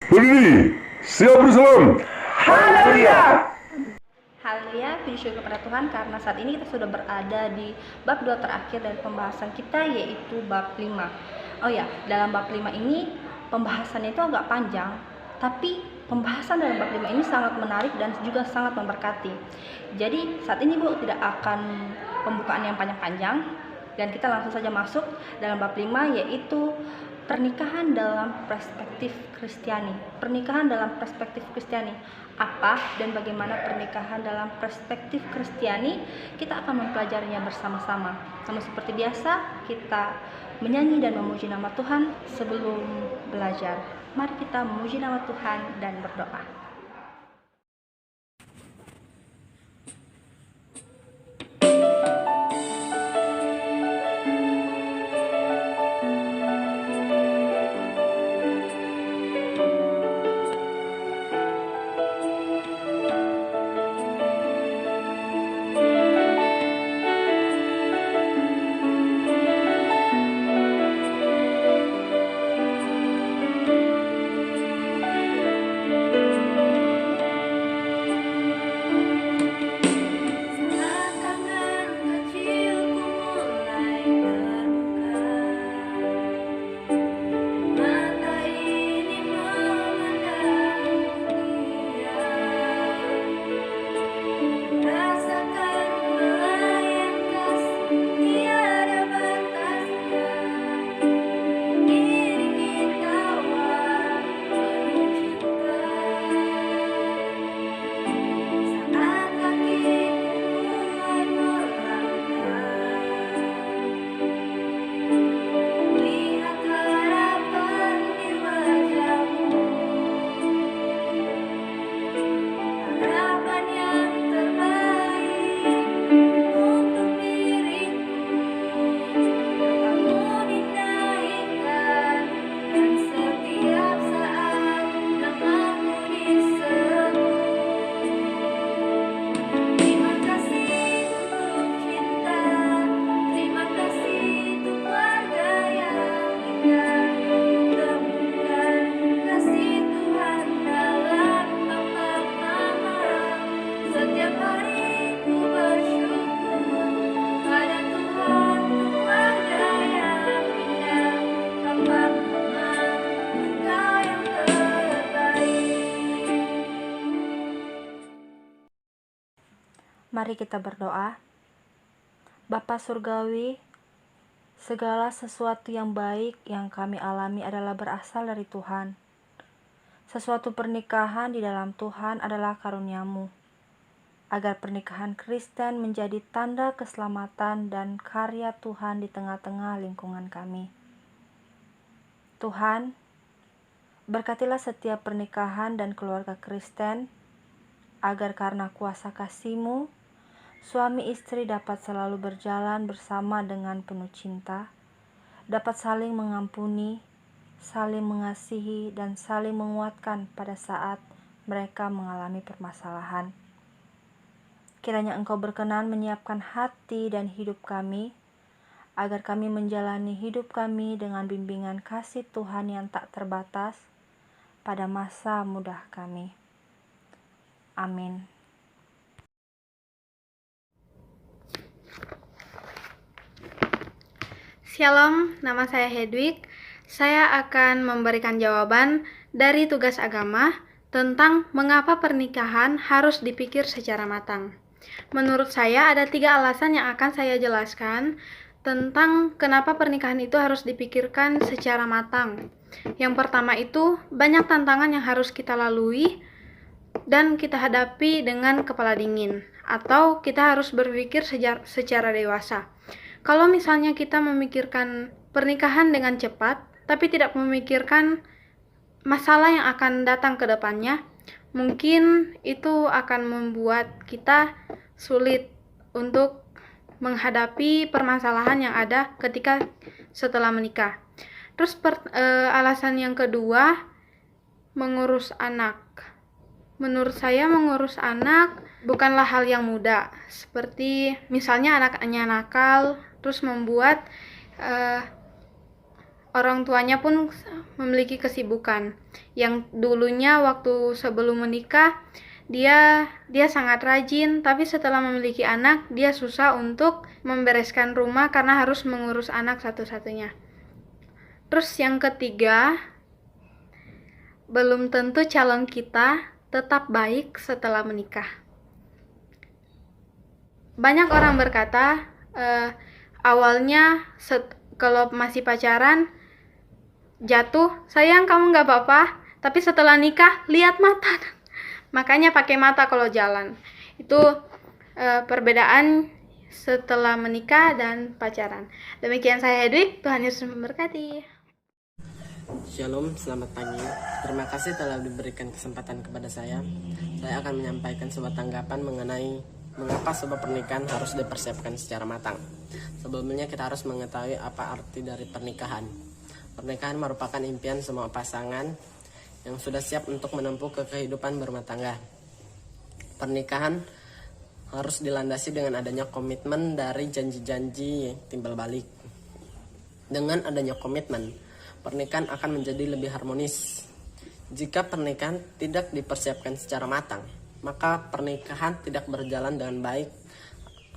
Berdiri, siap bersalam. Haleluya. Haleluya, puji syukur kepada Tuhan karena saat ini kita sudah berada di bab 2 terakhir dari pembahasan kita, yaitu bab 5. Oh ya, dalam bab 5 ini pembahasannya itu agak panjang, tapi pembahasan dalam bab 5 ini sangat menarik dan juga sangat memberkati. Jadi saat ini Bu tidak akan pembukaan yang panjang-panjang, dan kita langsung saja masuk dalam bab 5, yaitu pernikahan dalam perspektif Kristiani. Pernikahan dalam perspektif Kristiani. Apa dan bagaimana pernikahan dalam perspektif Kristiani? Kita akan mempelajarinya bersama-sama. Namun seperti biasa, kita menyanyi dan memuji nama Tuhan sebelum belajar. Mari kita memuji nama Tuhan dan berdoa. Mari kita berdoa. Bapa Surgawi, segala sesuatu yang baik yang kami alami adalah berasal dari Tuhan. Sesuatu pernikahan di dalam Tuhan adalah karunia-Mu, agar pernikahan Kristen menjadi tanda keselamatan dan karya Tuhan di tengah-tengah lingkungan kami. Tuhan, berkatilah setiap pernikahan dan keluarga Kristen, agar karena kuasa kasih-Mu, suami istri dapat selalu berjalan bersama dengan penuh cinta, dapat saling mengampuni, saling mengasihi, dan saling menguatkan pada saat mereka mengalami permasalahan. Kiranya Engkau berkenan menyiapkan hati dan hidup kami, agar kami menjalani hidup kami dengan bimbingan kasih Tuhan yang tak terbatas pada masa muda kami. Amin. Shalom, nama saya Hedwig. Saya akan memberikan jawaban dari tugas agama tentang mengapa pernikahan harus dipikir secara matang. Menurut saya ada 3 alasan yang akan saya jelaskan tentang kenapa pernikahan itu harus dipikirkan secara matang. Yang pertama itu banyak tantangan yang harus kita lalui dan kita hadapi dengan kepala dingin, atau kita harus berpikir secara dewasa. Kalau misalnya kita memikirkan pernikahan dengan cepat, tapi tidak memikirkan masalah yang akan datang ke depannya, mungkin itu akan membuat kita sulit untuk menghadapi permasalahan yang ada ketika setelah menikah. Terus alasan yang kedua, mengurus anak. Menurut saya mengurus anak bukanlah hal yang mudah. Seperti misalnya anaknya nakal, terus membuat orang tuanya pun memiliki kesibukan. Yang dulunya waktu sebelum menikah dia sangat rajin, tapi setelah memiliki anak dia susah untuk membereskan rumah karena harus mengurus anak satu-satunya. Terus yang ketiga, belum tentu calon kita tetap baik setelah menikah. Banyak orang berkata, awalnya kalau masih pacaran, jatuh, sayang kamu gak apa-apa, tapi setelah nikah, lihat mata. Makanya pakai mata kalau jalan. Itu perbedaan setelah menikah dan pacaran. Demikian saya Hedwig, Tuhan Yesus memberkati. Shalom, selamat pagi. Terima kasih telah diberikan kesempatan kepada saya. Saya akan menyampaikan sebuah tanggapan mengenai mengapa sebuah pernikahan harus dipersiapkan secara matang. Sebelumnya kita harus mengetahui apa arti dari pernikahan. Pernikahan merupakan impian semua pasangan yang sudah siap untuk menempuh kehidupan berumah tangga. Pernikahan harus dilandasi dengan adanya komitmen dari janji-janji timbal balik. Dengan adanya komitmen, pernikahan akan menjadi lebih harmonis. Jika pernikahan tidak dipersiapkan secara matang, maka pernikahan tidak berjalan dengan baik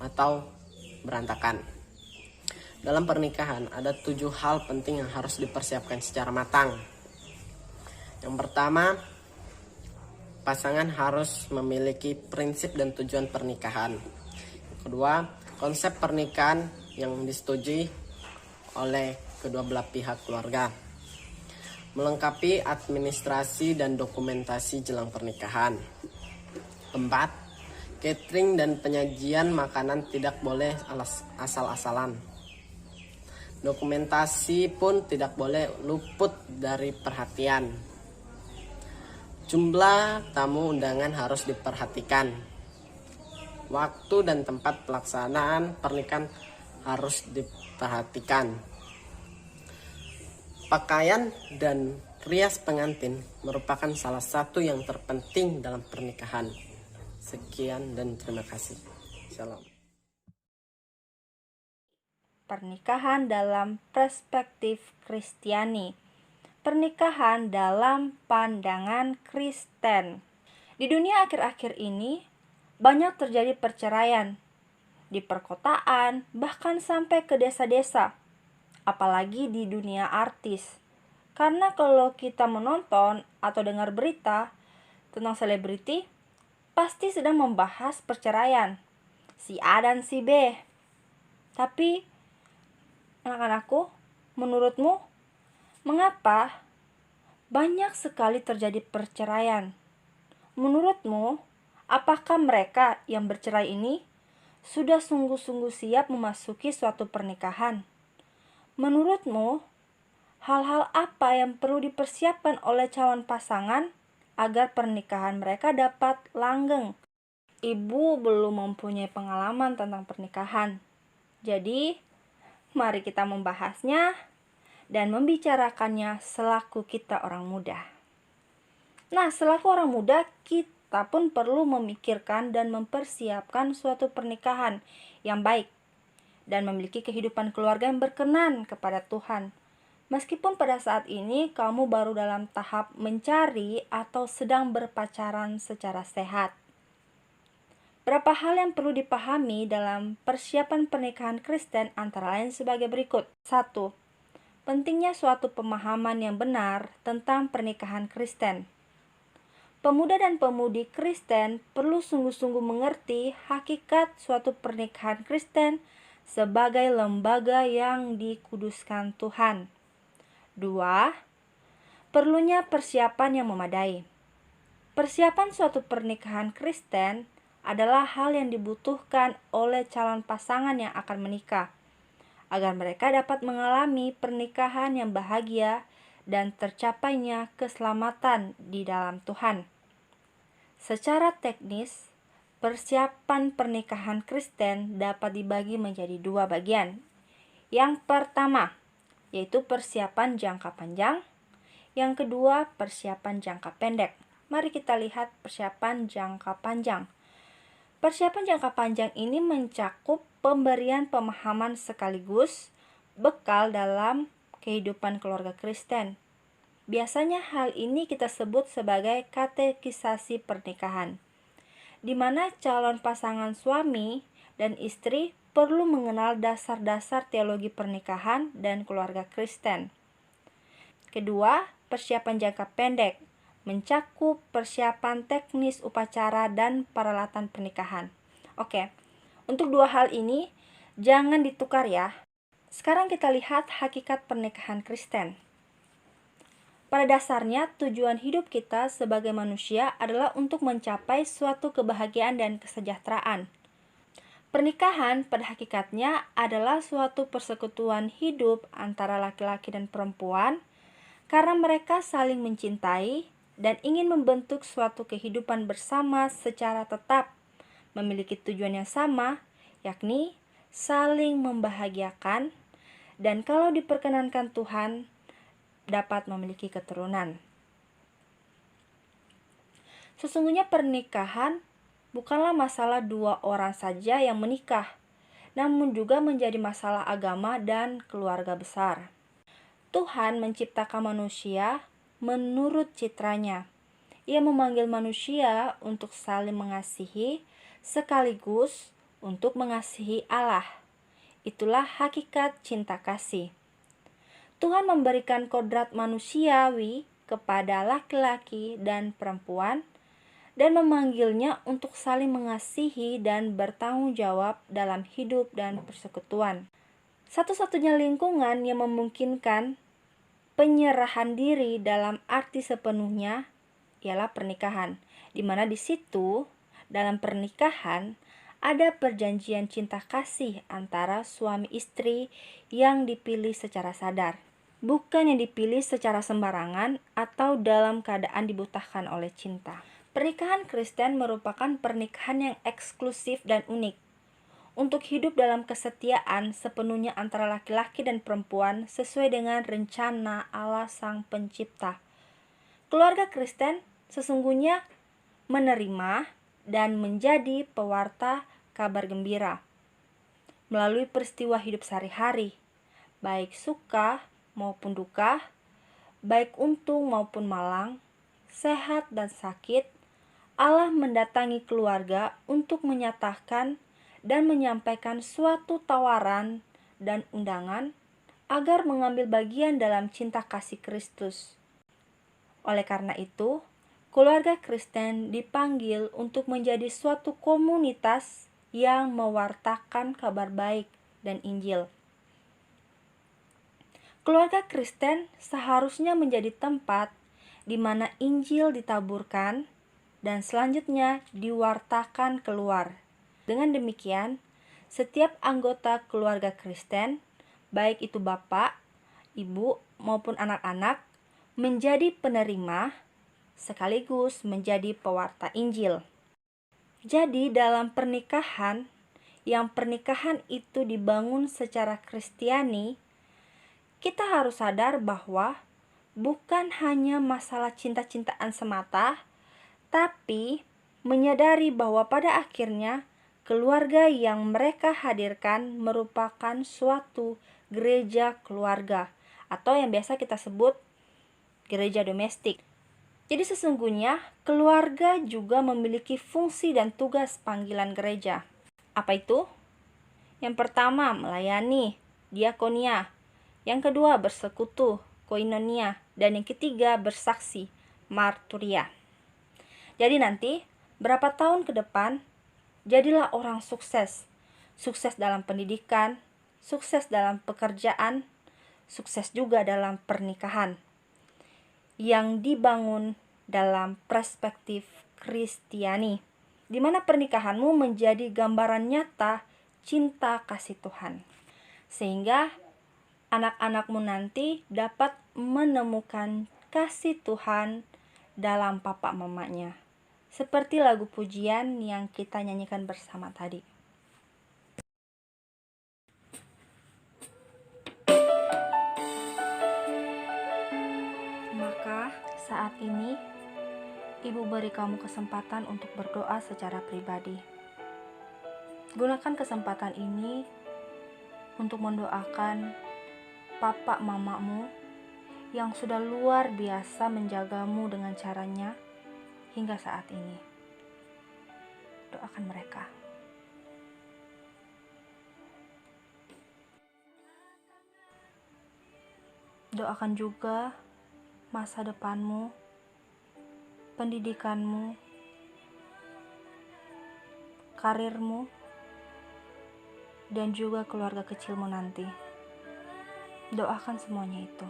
atau berantakan. Dalam pernikahan ada 7 hal penting yang harus dipersiapkan secara matang. Yang pertama, pasangan harus memiliki prinsip dan tujuan pernikahan. Yang kedua, konsep pernikahan yang disetujui oleh kedua belah pihak keluarga. Melengkapi administrasi dan dokumentasi jelang pernikahan. 4. Catering dan penyajian makanan tidak boleh asal-asalan. Dokumentasi pun tidak boleh luput dari perhatian. Jumlah tamu undangan harus diperhatikan. Waktu dan tempat pelaksanaan pernikahan harus diperhatikan. Pakaian dan rias pengantin merupakan salah satu yang terpenting dalam pernikahan. Sekian dan terima kasih. Shalom. Pernikahan dalam perspektif Kristiani. Pernikahan dalam pandangan Kristen. Di dunia akhir-akhir ini, banyak terjadi perceraian di perkotaan, bahkan sampai ke desa-desa. Apalagi di dunia artis. Karena kalau kita menonton atau dengar berita tentang selebriti, pasti sedang membahas perceraian si A dan si B. Tapi anak-anakku, menurutmu mengapa banyak sekali terjadi perceraian? Menurutmu, apakah mereka yang bercerai ini sudah sungguh-sungguh siap memasuki suatu pernikahan? Menurutmu, hal-hal apa yang perlu dipersiapkan oleh calon pasangan agar pernikahan mereka dapat langgeng? Ibu belum mempunyai pengalaman tentang pernikahan. Jadi, mari kita membahasnya dan membicarakannya selaku kita orang muda. Nah, selaku orang muda, kita pun perlu memikirkan dan mempersiapkan suatu pernikahan yang baik dan memiliki kehidupan keluarga yang berkenan kepada Tuhan. Meskipun pada saat ini kamu baru dalam tahap mencari atau sedang berpacaran secara sehat. Berapa hal yang perlu dipahami dalam persiapan pernikahan Kristen antara lain sebagai berikut. 1. Pentingnya suatu pemahaman yang benar tentang pernikahan Kristen. Pemuda dan pemudi Kristen perlu sungguh-sungguh mengerti hakikat suatu pernikahan Kristen sebagai lembaga yang dikuduskan Tuhan. 2. Perlunya persiapan yang memadai. Persiapan suatu pernikahan Kristen adalah hal yang dibutuhkan oleh calon pasangan yang akan menikah, agar mereka dapat mengalami pernikahan yang bahagia dan tercapainya keselamatan di dalam Tuhan. Secara teknis, persiapan pernikahan Kristen dapat dibagi menjadi 2 bagian. Yang pertama, yaitu persiapan jangka panjang. Yang kedua, persiapan jangka pendek. Mari kita lihat persiapan jangka panjang. Persiapan jangka panjang ini mencakup pemberian pemahaman sekaligus bekal dalam kehidupan keluarga Kristen. Biasanya hal ini kita sebut sebagai katekisasi pernikahan, di mana calon pasangan suami dan istri perlu mengenal dasar-dasar teologi pernikahan dan keluarga Kristen. Kedua, persiapan jangka pendek mencakup persiapan teknis upacara dan peralatan pernikahan. Oke, untuk dua hal ini jangan ditukar ya. Sekarang kita lihat hakikat pernikahan Kristen. Pada dasarnya, tujuan hidup kita sebagai manusia adalah untuk mencapai suatu kebahagiaan dan kesejahteraan. Pernikahan pada hakikatnya adalah suatu persekutuan hidup antara laki-laki dan perempuan karena mereka saling mencintai dan ingin membentuk suatu kehidupan bersama secara tetap, memiliki tujuan yang sama, yakni saling membahagiakan, dan kalau diperkenankan Tuhan, dapat memiliki keturunan. Sesungguhnya pernikahan bukanlah masalah dua orang saja yang menikah, namun juga menjadi masalah agama dan keluarga besar. Tuhan menciptakan manusia menurut citranya. Ia memanggil manusia untuk saling mengasihi sekaligus untuk mengasihi Allah. Itulah hakikat cinta kasih. Tuhan memberikan kodrat manusiawi kepada laki-laki dan perempuan dan memanggilnya untuk saling mengasihi dan bertanggung jawab dalam hidup dan persekutuan. Satu-satunya lingkungan yang memungkinkan penyerahan diri dalam arti sepenuhnya ialah pernikahan, di mana di situ dalam pernikahan ada perjanjian cinta kasih antara suami istri yang dipilih secara sadar, bukan yang dipilih secara sembarangan atau dalam keadaan dibutahkan oleh cinta. Pernikahan Kristen merupakan pernikahan yang eksklusif dan unik untuk hidup dalam kesetiaan sepenuhnya antara laki-laki dan perempuan sesuai dengan rencana Allah Sang Pencipta. Keluarga Kristen sesungguhnya menerima dan menjadi pewarta kabar gembira melalui peristiwa hidup sehari-hari, baik suka maupun duka, baik untung maupun malang, sehat dan sakit. Allah mendatangi keluarga untuk menyatakan dan menyampaikan suatu tawaran dan undangan agar mengambil bagian dalam cinta kasih Kristus. Oleh karena itu, keluarga Kristen dipanggil untuk menjadi suatu komunitas yang mewartakan kabar baik dan Injil. Keluarga Kristen seharusnya menjadi tempat di mana Injil ditaburkan dan selanjutnya diwartakan keluar. Dengan demikian, setiap anggota keluarga Kristen, baik itu bapak, ibu, maupun anak-anak, menjadi penerima sekaligus menjadi pewarta Injil. Jadi dalam pernikahan, yang pernikahan itu dibangun secara Kristiani, kita harus sadar bahwa bukan hanya masalah cinta-cintaan semata, tapi menyadari bahwa pada akhirnya keluarga yang mereka hadirkan merupakan suatu gereja keluarga atau yang biasa kita sebut gereja domestik. Jadi sesungguhnya keluarga juga memiliki fungsi dan tugas panggilan gereja. Apa itu? Yang pertama, melayani, diakonia. Yang kedua, bersekutu, koinonia. Dan yang ketiga, bersaksi, marturia. Jadi nanti, berapa tahun ke depan, jadilah orang sukses. Sukses dalam pendidikan, sukses dalam pekerjaan, sukses juga dalam pernikahan yang dibangun dalam perspektif Kristiani, di mana pernikahanmu menjadi gambaran nyata cinta kasih Tuhan, sehingga anak-anakmu nanti dapat menemukan kasih Tuhan dalam papa mamanya, seperti lagu pujian yang kita nyanyikan bersama tadi. Maka saat ini Ibu beri kamu kesempatan untuk berdoa secara pribadi. Gunakan kesempatan ini untuk mendoakan papa mamamu yang sudah luar biasa menjagamu dengan caranya hingga saat ini. Doakan mereka. Doakan juga masa depanmu, pendidikanmu, karirmu, dan juga keluarga kecilmu nanti. Doakan semuanya itu.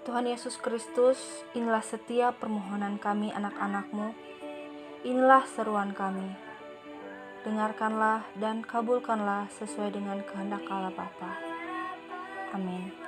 Tuhan Yesus Kristus, inilah setiap permohonan kami anak-anak-Mu. Inilah seruan kami. Dengarkanlah dan kabulkanlah sesuai dengan kehendak Allah Bapa. Amin.